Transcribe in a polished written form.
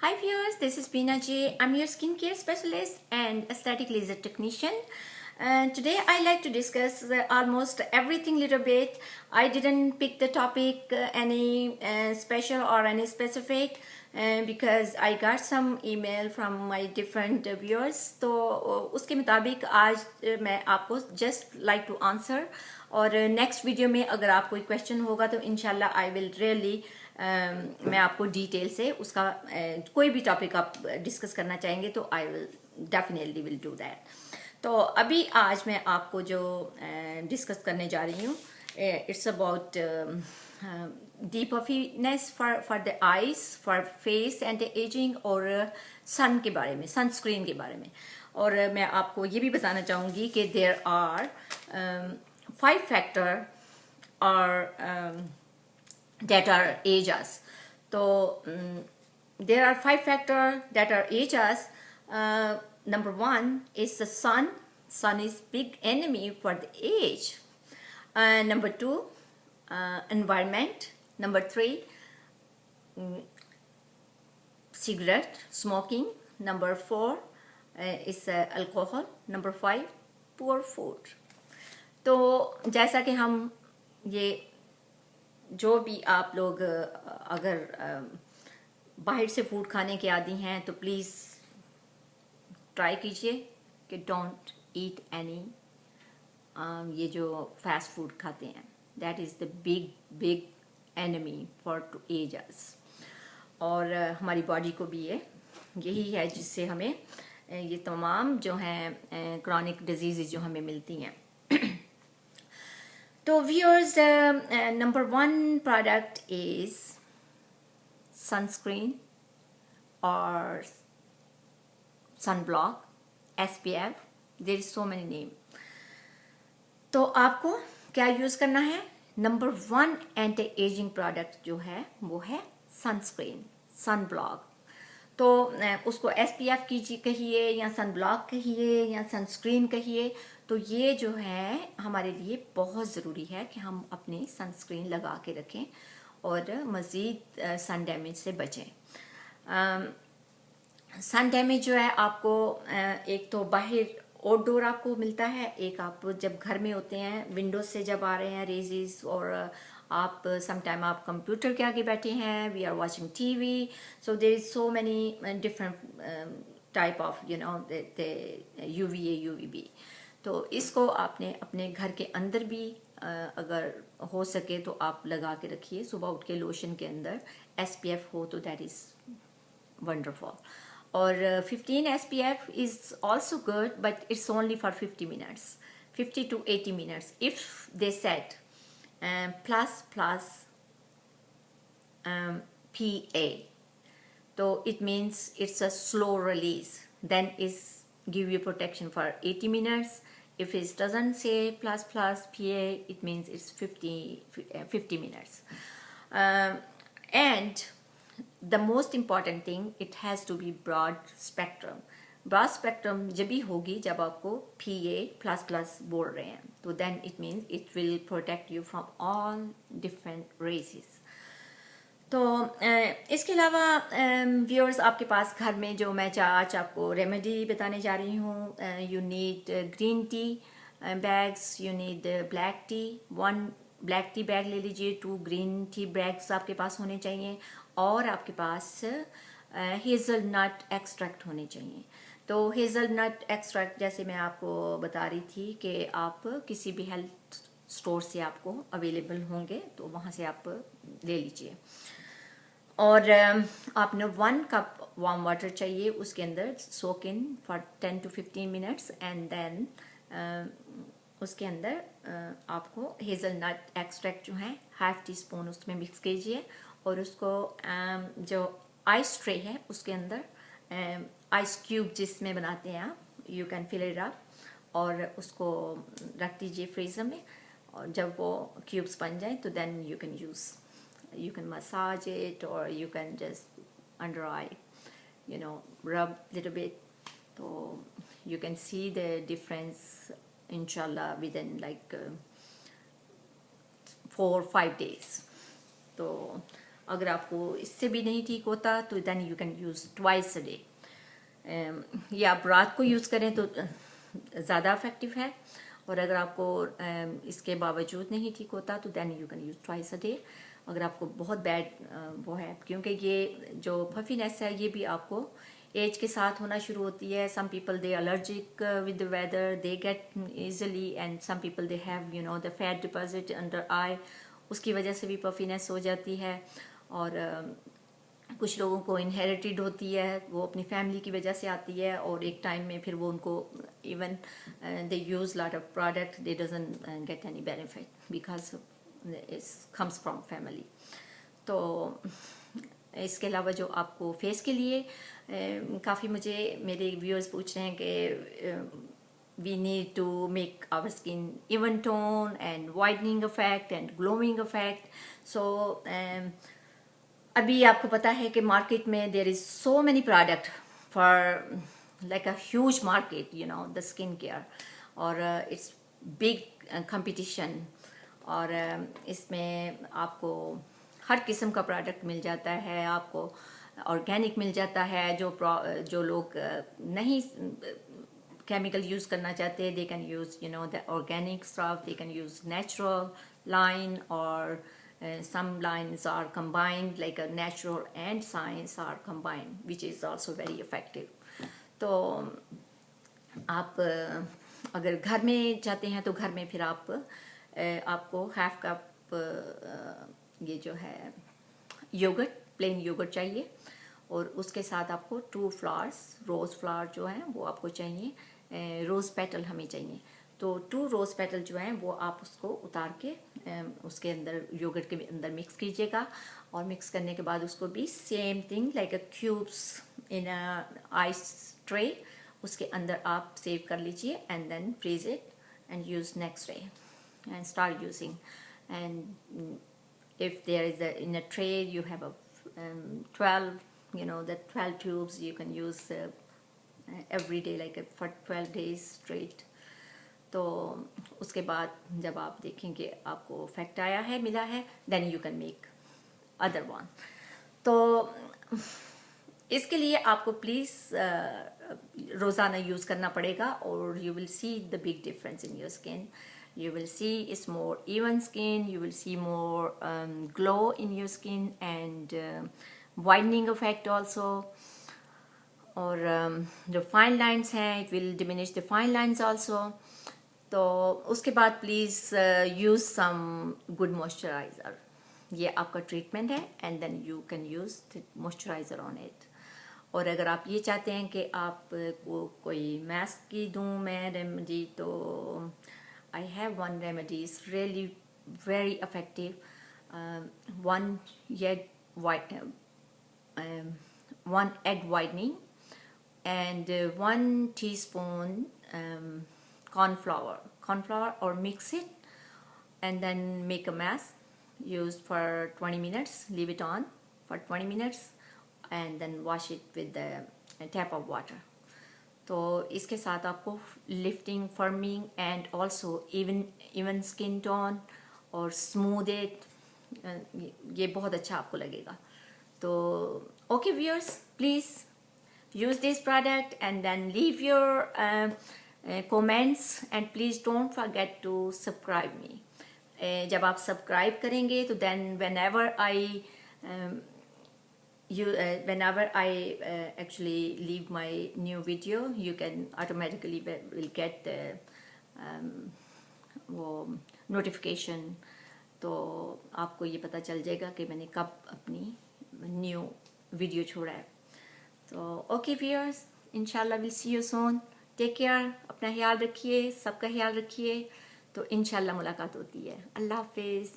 Hi viewers, this is Beena J. I'm your skincare specialist and aesthetic laser technician. And today I like to discuss almost everything little bit. I didn't pick the topic any special or any specific because I got some email from my different viewers. तो उसके मुताबिक आज मैं आपको just like to answer और next video में अगर आप कोई question होगा तो इंशाल्लाह I will really मैं आपको डिटेल से उसका कोई भी टॉपिक आप डिस्कस करना चाहेंगे तो I will definitely will do that. तो अभी आज मैं आपको जो डिस्कस करने जा रही हूँ it's about deep puffiness for the eyes for face anti ageing और सन के बारे में, सनस्क्रीन के बारे में. और मैं आपको ये भी बताना चाहूँगी कि देयर आर 5 फैक्टर और that are age us. So there are 5 factors that are age us. Number 1 is the sun. Sun is big enemy for the age. Number 2, environment. Number 3, cigarette smoking. Number 4 is alcohol. Number 5, poor food. तो जैसा कि हम ये जो भी आप लोग अगर बाहर से फूड खाने के आदी हैं तो प्लीज़ ट्राई कीजिए कि डोंट ईट एनी ये जो फास्ट फूड खाते हैं. That is the big enemy for to age us. और हमारी बॉडी को भी यही है जिससे हमें ये तमाम जो हैं क्रॉनिक डिजीज़ जो हमें मिलती हैं. So viewers, number 1 product is sunscreen or sunblock, SPF. There is so many name. तो आपको क्या यूज़ करना है? नंबर 1 एंटी एजिंग प्रोडक्ट जो है वो है सनस्क्रीन, सनब्लॉक. तो उसको SPF कहिए या सनब्लॉक कहिए या सनस्क्रीन कहिए, तो ये जो है हमारे लिए बहुत ज़रूरी है कि हम अपनी सनस्क्रीन लगा के रखें और मज़ीद सन डैमेज से बचें. सन डैमेज जो है आपको एक तो बाहर आउटडोर आपको मिलता है, एक आप जब घर में होते हैं विंडो से जब आ रहे हैं रेजेस, और आप समटाइम आप कंप्यूटर के आगे बैठे हैं, we are watching TV, so there is so many different type of UVA UVB. तो इसको आपने अपने घर के अंदर भी अगर हो सके तो आप लगा के रखिए. सुबह उठ के लोशन के अंदर SPF हो तो दैट इज़ वंडरफुल. और 15 SPF is also good but it's only for 50 minutes, 50 to 80 minutes. If they set plus PA, so it means it's a slow release, then it's give you protection for 80 minutes. If it doesn't say plus PA, it means it's 50 minutes. And the most important thing, it has to be broad spectrum. Broad spectrum जब भी होगी जब आपको PA++ बोल रहे हैं, तो then it means it will protect you from all different races. तो इसके अलावा व्यूअर्स आपके पास घर में जो मैं आज आपको रेमेडी बताने जा रही हूँ, you need green tea bags, you need black T. 1 black tea bag ले लीजिए, 2 ग्रीन टी बैग्स आपके पास होने चाहिए, और आपके पास हेज़लनट एक्सट्रैक्ट होने चाहिए. तो हेज़लनट एक्सट्रैक्ट जैसे मैं आपको बता रही थी कि आप किसी भी हेल्थ स्टोर से आपको अवेलेबल होंगे, तो वहाँ से आप ले लीजिए. और आपने 1 कप वार्म वाटर चाहिए, उसके अंदर soak in for 10 to 15 minutes, and then उसके अंदर आपको हेज़लनट एक्सट्रैक्ट जो है 1/2 टीस्पून उसमें मिक्स कीजिए, और उसको जो आइस ट्रे है उसके अंदर आइस क्यूब जिसमें बनाते हैं आप, you can fill it up, और उसको रख दीजिए फ्रीज़र में. और जब वो क्यूब्स बन जाए तो then you can massage it, और you can just under eye rub little bit. तो you can see the difference inshallah within like 4-5 days. तो अगर आपको इससे भी नहीं ठीक होता तो then you can use twice a day. या आप रात को यूज़ करें तो ज़्यादा इफेक्टिव है, और अगर आपको इसके बावजूद नहीं ठीक होता तो then you can use twice a day. अगर आपको बहुत बैड वो है, क्योंकि ये जो पफीनेस है ये भी आपको एज के साथ होना शुरू होती है। Some people they allergic with the weather, they get easily, and some people they have the fat deposit under eye, उसकी वजह से भी पफीनेस हो जाती है। और कुछ लोगों को इनहेरिटेड होती है, वो अपनी फैमिली की वजह से आती है, और एक टाइम में फिर वो उनको even they use lot of product, they doesn't get any benefit because it's comes from family. तो इसके अलावा जो आपको फेस के लिए काफ़ी मुझे मेरे व्यूअर्स पूछ रहे हैं कि we need to make our skin even tone and whitening effect and glowing effect. So अभी आपको पता है कि मार्केट में there is so many product for like a huge market the skin care, और इट्स बिग कंपटीशन, और इसमें आपको हर किस्म का प्रोडक्ट मिल जाता है, आपको ऑर्गेनिक मिल जाता है। जो लोग नहीं केमिकल यूज़ करना चाहते, they can use the organic stuff, they can use natural line, or some lines are combined, like a natural and science are combined, which is also very effective. तो आप अगर घर में जाते हैं तो घर में फिर आपको हाफ कप ये जो है योगर्ट, प्लेन योगर्ट चाहिए, और उसके साथ आपको 2 फ्लावर्स, रोज़ फ्लावर जो है वो आपको चाहिए, रोज़ पेटल हमें चाहिए। तो 2 रोज़ पेटल जो हैं वो आप उसको उतार के उसके अंदर योगर्ट के अंदर मिक्स कीजिएगा, और मिक्स करने के बाद उसको भी same thing like a cubes in ice tray, उसके अंदर आप सेव कर लीजिए, and then freeze it and use next day and start using. And if there is in a tray you have a 12 the 12 tubes you can use every day, like for 12 days straight. तो उसके बाद जब आप देखेंगे आपको effect आया है, मिला है, then you can make other one. तो इसके लिए आपको प्लीज़ रोज़ाना यूज़ करना पड़ेगा, और you will see the big difference in your skin. You will see it's more even skin, you will see more glow in your skin, and whitening effect also. और जो फाइन लाइन्स हैं, it will diminish the fine lines also. तो उसके बाद please use some good moisturiser, ये आपका treatment है, and then you can use moisturiser on it. और अगर आप ये चाहते हैं कि आपको कोई मास्क की दूँ मैं रेमेडी, तो I have one remedy, it's really very effective. One egg whitening, and 1 teaspoon corn flour, or mix it, and then make a mask. Use for 20 minutes, leave it on for 20 minutes, and then wash it with a tap of water. तो इसके साथ आपको lifting, firming, and also even skin tone और smooth it, ये बहुत अच्छा आपको लगेगा. तो okay viewers, please use this product and then leave your comments, and please don't forget to subscribe me. जब आप सब्सक्राइब करेंगे तो then whenever I actually leave my new video, you can automatically will get वो notification. तो आपको ये पता चल जाएगा कि मैंने कब अपनी न्यू वीडियो छोड़ा है. तो ओके व्यूअर्स, इंशाल्लाह will see you soon. Take care, अपना ख्याल रखिए, सबका ख्याल रखिए. तो इंशाल्लाह मुलाकात होती है. अल्लाह हाफिज़.